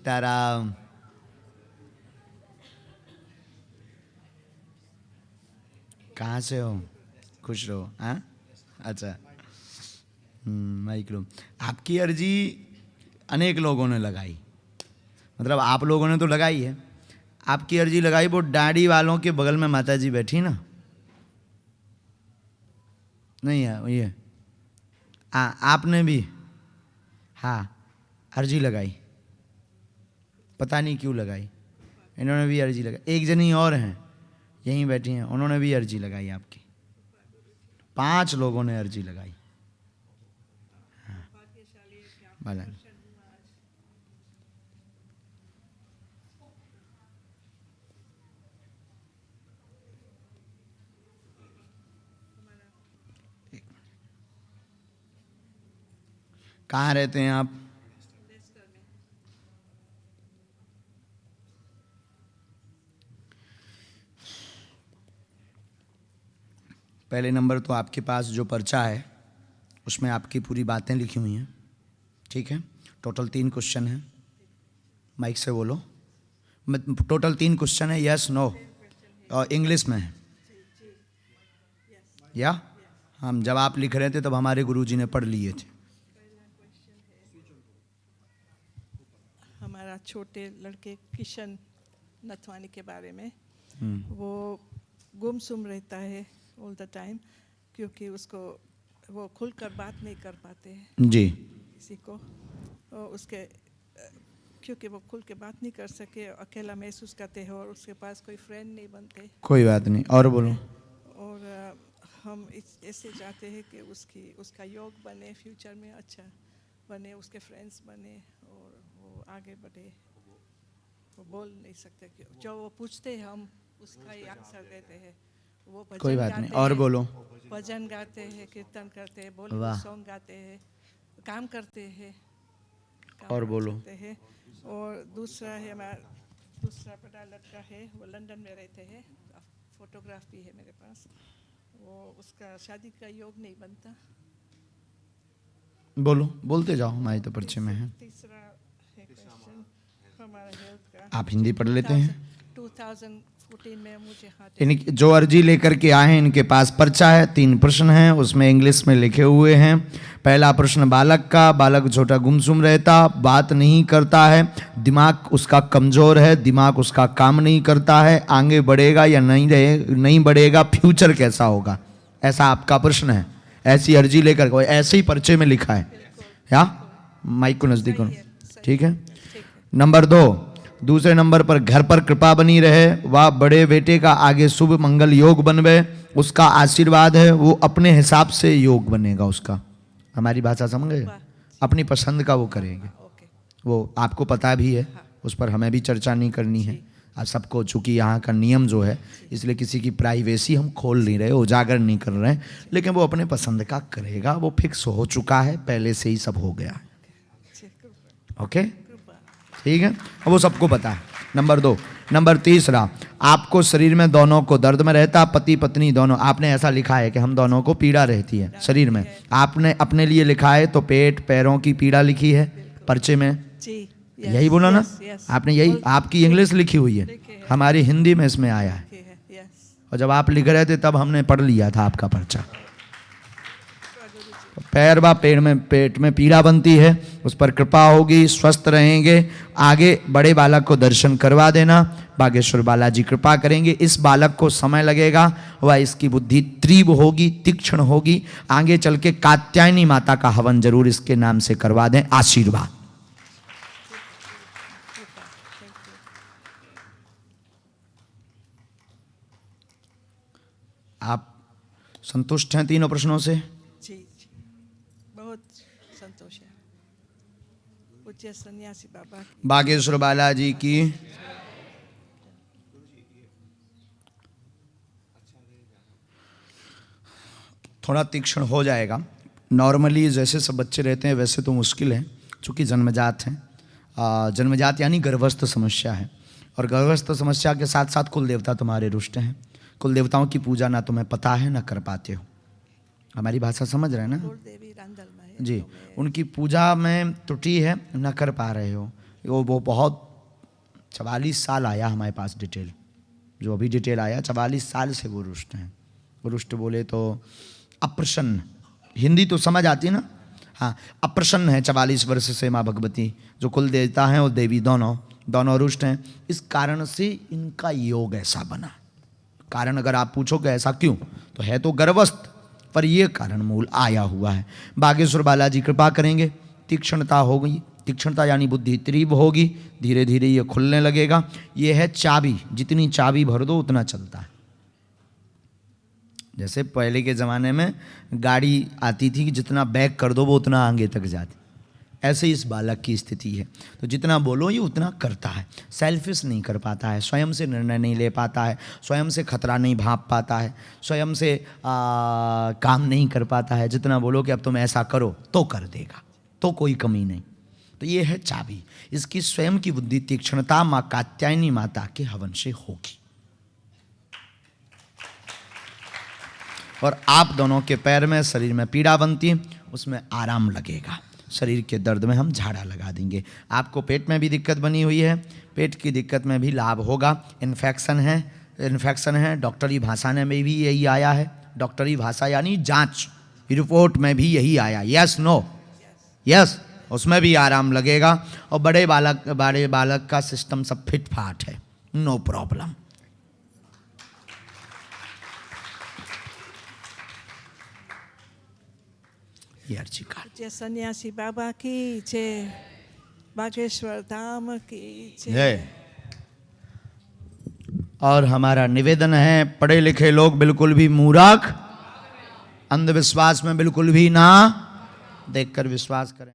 सीताराम। कहाँ से हो? खुश रहो। हाँ, अच्छा। माइक लो। आपकी अर्जी अनेक लोगों ने लगाई, मतलब आप लोगों ने तो लगाई है। आपकी अर्जी लगाई वो दाढ़ी वालों के बगल में माता जी बैठी ना, नहीं है ये? हाँ, आपने भी, हाँ, अर्जी लगाई। पता नहीं क्यों लगाई, इन्होंने भी अर्जी लगाई। एक जनी और हैं यहीं बैठी हैं, उन्होंने भी अर्जी लगाई आपकी। 5 लोगों ने अर्जी लगाई। हाँ, भला कहाँ रहते हैं आप? पहले नंबर तो आपके पास जो पर्चा है उसमें आपकी पूरी बातें लिखी हुई हैं, ठीक है? टोटल 3 क्वेश्चन हैं। माइक से बोलो। टोटल 3 क्वेश्चन है, यस नो, और इंग्लिश में है। या हम जब आप लिख रहे थे तब हमारे गुरुजी ने पढ़ लिए थे। हमारा छोटे लड़के किशन नथवानी के बारे में, वो गुमसुम रहता है ऑल द टाइम, क्योंकि उसको वो खुलकर बात नहीं कर पाते हैं जी किसी को, और उसके क्योंकि वो खुल के बात नहीं कर सके, अकेला महसूस करते हैं और उसके पास कोई फ्रेंड नहीं बनते। कोई बात नहीं, और बोलो। और हम ऐसे चाहते हैं कि उसका योग बने, फ्यूचर में अच्छा बने, उसके फ्रेंड्स बने और वो आगे बढ़े। वो बोल नहीं सकते, जो वो पूछते हैं हम उसका ही आंसर देते हैं। वो कोई बात नहीं, और बोलो। भजन गाते हैं, कीर्तन करते हैं, वाह। बॉलीवुड सॉन्ग गाते हैं, काम करते हैं, और बोलो। हैं। और दूसरा है हमारा दूसरा बड़ा लड़का है, वो लंदन में रहते हैं, फोटोग्राफी है मेरे पास। वो उसका शादी का योग नहीं बनता। बोलो, बोलते जाओ, हमारी तो परिचय में है। तीसरा है क्वेश्चन हमारा हेल्थ का। आप हिंदी पढ़ लेते हैं? 2014 में मुझे हार्ट, इनकी जो अर्जी लेकर के आए हैं इनके पास पर्चा है, 3 प्रश्न हैं, उसमें इंग्लिश में लिखे हुए हैं। पहला प्रश्न बालक का, बालक छोटा गुमसुम रहता, बात नहीं करता है, दिमाग उसका कमजोर है, दिमाग उसका काम नहीं करता है, आगे बढ़ेगा या नहीं बढ़ेगा, फ्यूचर कैसा होगा, ऐसा आपका प्रश्न है। ऐसी अर्जी लेकर के ऐसे ही पर्चे में लिखा है, या माइक को नजदीक करो, ठीक है? नंबर 2, दूसरे नंबर पर घर पर कृपा बनी रहे, वह बड़े बेटे का आगे शुभ मंगल योग बनवे, उसका आशीर्वाद है, वो अपने हिसाब से योग बनेगा उसका। हमारी भाषा समझ गए? अपनी पसंद का वो करेंगे, वो आपको पता भी है, उस पर हमें भी चर्चा नहीं करनी है। आप सबको, चूंकि यहाँ का नियम जो है, इसलिए किसी की प्राइवेसी हम खोल नहीं रहे, उजागर नहीं कर रहे हैं, लेकिन वो अपने पसंद का करेगा, वो फिक्स हो चुका है, पहले से ही सब हो गया है। ओके, ठीक है, वो सबको पता है। नंबर 2, नंबर तीसरा, आपको शरीर में दोनों को दर्द में रहता, पति पत्नी दोनों, आपने ऐसा लिखा है कि हम दोनों को पीड़ा रहती है शरीर में। आपने अपने लिए लिखा है तो पेट पैरों की पीड़ा लिखी है पर्चे में, यही बोला ना आपने? यही आपकी इंग्लिश लिखी हुई है, हमारी हिंदी में इसमें आया है। और जब आप लिख रहे थे तब हमने पढ़ लिया था आपका पर्चा। पैर व पेट में पीड़ा बनती है, उस पर कृपा होगी, स्वस्थ रहेंगे, आगे बड़े बालक को दर्शन करवा देना, बागेश्वर बालाजी कृपा करेंगे। इस बालक को समय लगेगा, वह इसकी बुद्धि तीव्र होगी, तीक्ष्ण होगी, आगे चल के कात्यायनी माता का हवन जरूर इसके नाम से करवा दें। आशीर्वाद। आप संतुष्ट हैं तीनों प्रश्नों से? जी, बहुत संतोष है। पूज्य सन्यासी बाबा, बागेश्वर बालाजी की। थोड़ा तीक्ष्ण हो जाएगा, नॉर्मली जैसे सब बच्चे रहते हैं वैसे तो मुश्किल है, चूँकि जन्मजात हैं। जन्मजात यानी गर्भस्थ समस्या है, और गर्भस्थ समस्या के साथ साथ कुल देवता तुम्हारे रुष्ट हैं। कुल देवताओं की पूजा ना तुम्हें पता है ना कर पाते हो। हमारी भाषा समझ रहे हैं ना देवी रांदल में है, जी? उनकी पूजा में त्रुटि है, न कर पा रहे हो, वो बहुत 44 साल आया हमारे पास डिटेल, जो अभी डिटेल आया 44 साल से वो रुष्ट हैं। वो रुष्ट बोले तो अप्रसन्न, हिंदी तो समझ आती है ना, हाँ, अप्रसन्न है 44 वर्ष से माँ भगवती, जो कुल देवता हैं और देवी दोनों रुष्ट हैं। इस कारण से इनका योग ऐसा बना। कारण अगर आप पूछो कि ऐसा क्यों, तो है तो गर्भस्थ, पर ये कारण मूल आया हुआ है। बागेश्वर बालाजी कृपा करेंगे, तीक्ष्णता होगी, तीक्ष्णता यानी बुद्धि तीव्र होगी, धीरे धीरे ये खुलने लगेगा। ये है चाबी, जितनी चाबी भर दो उतना चलता है। जैसे पहले के ज़माने में गाड़ी आती थी कि जितना बैक कर दो वो उतना आगे तक जाती, ऐसे इस बालक की स्थिति है। तो जितना बोलो ये उतना करता है, सेल्फिश नहीं कर पाता है, स्वयं से निर्णय नहीं ले पाता है, स्वयं से खतरा नहीं भांप पाता है, स्वयं से काम नहीं कर पाता है। जितना बोलो कि अब तुम ऐसा करो तो कर देगा, तो कोई कमी नहीं। तो ये है चाबी, इसकी स्वयं की बुद्धि तीक्ष्णता माँ कात्यायनी माता के हवन से होगी। और आप दोनों के पैर में शरीर में पीड़ा बनती है, उसमें आराम लगेगा। शरीर के दर्द में हम झाड़ा लगा देंगे। आपको पेट में भी दिक्कत बनी हुई है, पेट की दिक्कत में भी लाभ होगा। इन्फेक्शन है, डॉक्टरी भाषा में भी यही आया है। डॉक्टरी भाषा यानी जांच रिपोर्ट में भी यही आया, यस नो यस, उसमें भी आराम लगेगा। और बड़े बालक का सिस्टम सब फिट फाट है, नो प्रॉब्लम। जय सन्यासी बाबा की जय, बागेश्वर धाम की जय। जय। और हमारा निवेदन है, पढ़े लिखे लोग बिल्कुल भी मूर्ख, अंधविश्वास में बिल्कुल भी ना देखकर विश्वास करें।